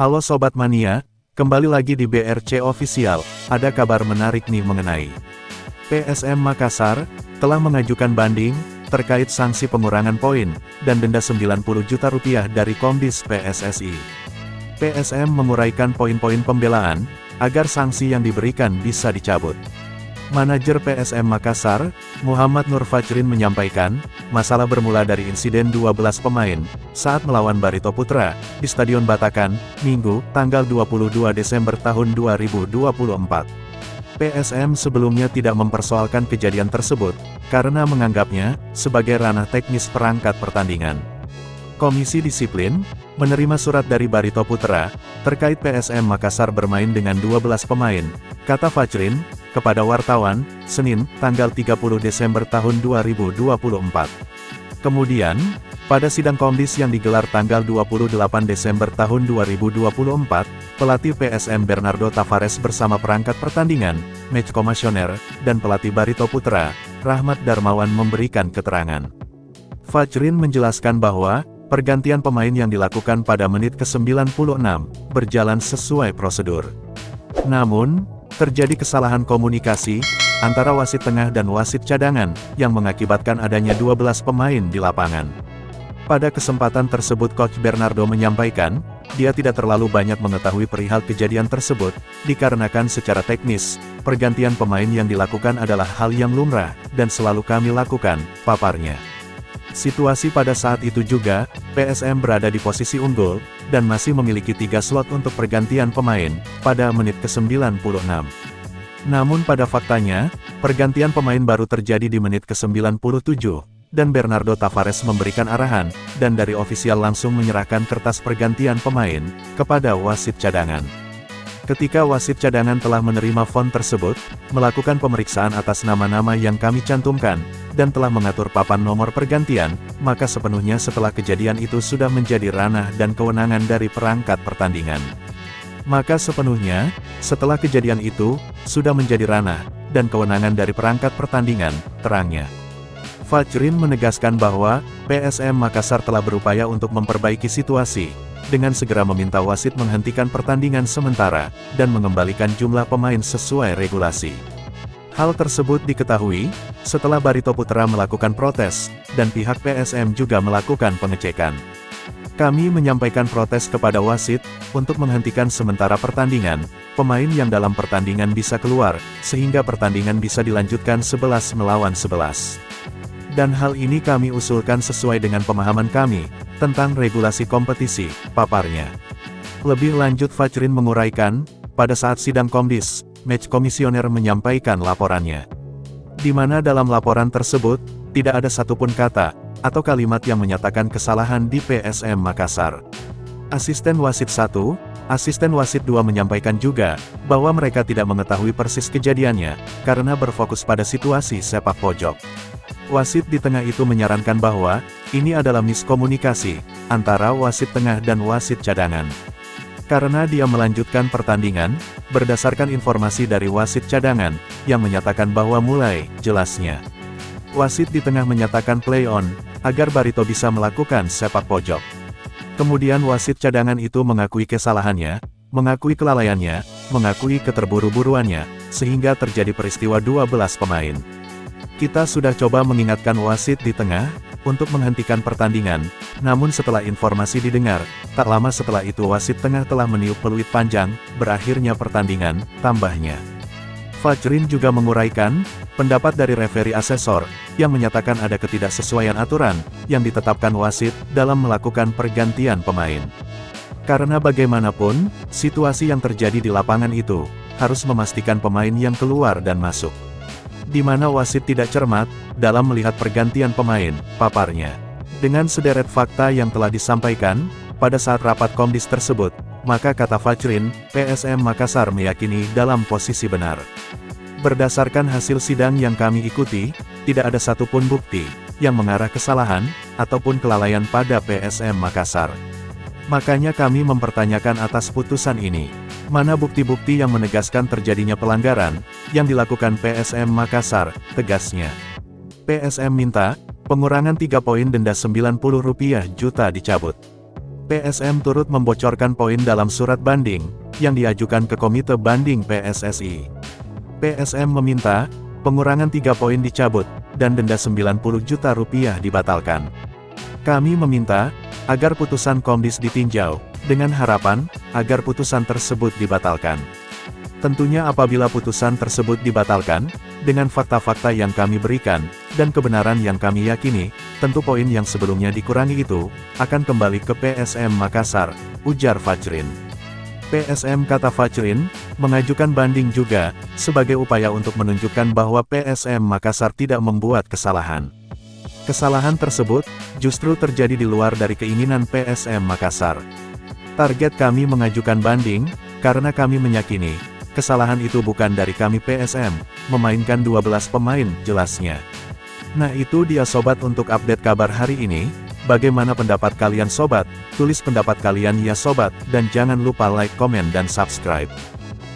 Halo Sobat Mania, kembali lagi di BRC Official. Ada kabar menarik nih mengenai PSM Makassar telah mengajukan banding terkait sanksi pengurangan poin dan denda Rp90 juta dari Komdis PSSI. PSM menguraikan poin-poin pembelaan agar sanksi yang diberikan bisa dicabut. Manajer PSM Makassar, Muhammad Nur Fajrin menyampaikan, masalah bermula dari insiden 12 pemain saat melawan Barito Putra di Stadion Batakan, Minggu, tanggal 22 Desember tahun 2024. PSM sebelumnya tidak mempersoalkan kejadian tersebut, karena menganggapnya sebagai ranah teknis perangkat pertandingan. Komisi Disiplin menerima surat dari Barito Putra terkait PSM Makassar bermain dengan 12 pemain, kata Fajrin kepada wartawan, Senin, tanggal 30 Desember tahun 2024. Kemudian, pada sidang Komdis yang digelar tanggal 28 Desember tahun 2024, pelatih PSM Bernardo Tavares bersama perangkat pertandingan, match komisioner, dan pelatih Barito Putra, Rahmat Darmawan memberikan keterangan. Fajrin menjelaskan bahwa pergantian pemain yang dilakukan pada menit ke-96 berjalan sesuai prosedur. Namun, terjadi kesalahan komunikasi antara wasit tengah dan wasit cadangan yang mengakibatkan adanya 12 pemain di lapangan. Pada kesempatan tersebut Coach Bernardo menyampaikan, dia tidak terlalu banyak mengetahui perihal kejadian tersebut, dikarenakan secara teknis, pergantian pemain yang dilakukan adalah hal yang lumrah, dan selalu kami lakukan, paparnya. Situasi pada saat itu juga, PSM berada di posisi unggul, dan masih memiliki 3 slot untuk pergantian pemain, pada menit ke-96. Namun pada faktanya, pergantian pemain baru terjadi di menit ke-97, dan Bernardo Tavares memberikan arahan, dan dari ofisial langsung menyerahkan kertas pergantian pemain, kepada wasit cadangan. Ketika wasit cadangan telah menerima font tersebut, melakukan pemeriksaan atas nama-nama yang kami cantumkan, dan telah mengatur papan nomor pergantian, maka sepenuhnya setelah kejadian itu sudah menjadi ranah dan kewenangan dari perangkat pertandingan. Maka sepenuhnya, setelah kejadian itu, sudah menjadi ranah dan kewenangan dari perangkat pertandingan, terangnya. Fajrin menegaskan bahwa, PSM Makassar telah berupaya untuk memperbaiki situasi, dengan segera meminta wasit menghentikan pertandingan sementara, dan mengembalikan jumlah pemain sesuai regulasi. Hal tersebut diketahui, setelah Barito Putra melakukan protes, dan pihak PSM juga melakukan pengecekan. Kami menyampaikan protes kepada wasit, untuk menghentikan sementara pertandingan, pemain yang dalam pertandingan bisa keluar, sehingga pertandingan bisa dilanjutkan 11 melawan 11. Dan hal ini kami usulkan sesuai dengan pemahaman kami, tentang regulasi kompetisi, paparnya. Lebih lanjut Fajrin menguraikan, pada saat sidang Komdis, match komisioner menyampaikan laporannya. Di mana dalam laporan tersebut, tidak ada satupun kata, atau kalimat yang menyatakan kesalahan di PSM Makassar. Asisten wasit 1, asisten wasit 2 menyampaikan juga, bahwa mereka tidak mengetahui persis kejadiannya, karena berfokus pada situasi sepak pojok. Wasit di tengah itu menyarankan bahwa, ini adalah miskomunikasi, antara wasit tengah dan wasit cadangan. Karena dia melanjutkan pertandingan, berdasarkan informasi dari wasit cadangan, yang menyatakan bahwa mulai, jelasnya. Wasit di tengah menyatakan play on, agar Barito bisa melakukan sepak pojok. Kemudian wasit cadangan itu mengakui kesalahannya, mengakui kelalaiannya, mengakui keterburu-buruannya, sehingga terjadi peristiwa 12 pemain. Kita sudah coba mengingatkan wasit di tengah, untuk menghentikan pertandingan, namun setelah informasi didengar, tak lama setelah itu wasit tengah telah meniup peluit panjang, berakhirnya pertandingan, tambahnya. Fajrin juga menguraikan, pendapat dari referi asesor, yang menyatakan ada ketidaksesuaian aturan, yang ditetapkan wasit, dalam melakukan pergantian pemain. Karena bagaimanapun, situasi yang terjadi di lapangan itu, harus memastikan pemain yang keluar dan masuk. Di mana wasit tidak cermat, dalam melihat pergantian pemain, paparnya. Dengan sederet fakta yang telah disampaikan, pada saat rapat Komdis tersebut, maka kata Fajrin, PSM Makassar meyakini dalam posisi benar. Berdasarkan hasil sidang yang kami ikuti, tidak ada satupun bukti, yang mengarah kesalahan, ataupun kelalaian pada PSM Makassar. Makanya kami mempertanyakan atas putusan ini. Mana bukti-bukti yang menegaskan terjadinya pelanggaran, yang dilakukan PSM Makassar, tegasnya. PSM minta, pengurangan 3 poin denda Rp90 juta dicabut. PSM turut membocorkan poin dalam surat banding, yang diajukan ke Komite Banding PSSI. PSM meminta, pengurangan 3 poin dicabut, dan denda 90 juta rupiah dibatalkan. Kami meminta, agar putusan Komdis ditinjau, dengan harapan, agar putusan tersebut dibatalkan. Tentunya apabila putusan tersebut dibatalkan, dengan fakta-fakta yang kami berikan, dan kebenaran yang kami yakini, tentu poin yang sebelumnya dikurangi itu, akan kembali ke PSM Makassar, ujar Fajrin. PSM, kata Fajrin, mengajukan banding juga, sebagai upaya untuk menunjukkan bahwa PSM Makassar tidak membuat kesalahan. Kesalahan tersebut, justru terjadi di luar dari keinginan PSM Makassar. Target kami mengajukan banding, karena kami meyakini, kesalahan itu bukan dari kami PSM, memainkan 12 pemain, jelasnya. Nah itu dia sobat untuk update kabar hari ini. Bagaimana pendapat kalian sobat? Tulis pendapat kalian ya sobat, dan jangan lupa like, komen dan subscribe.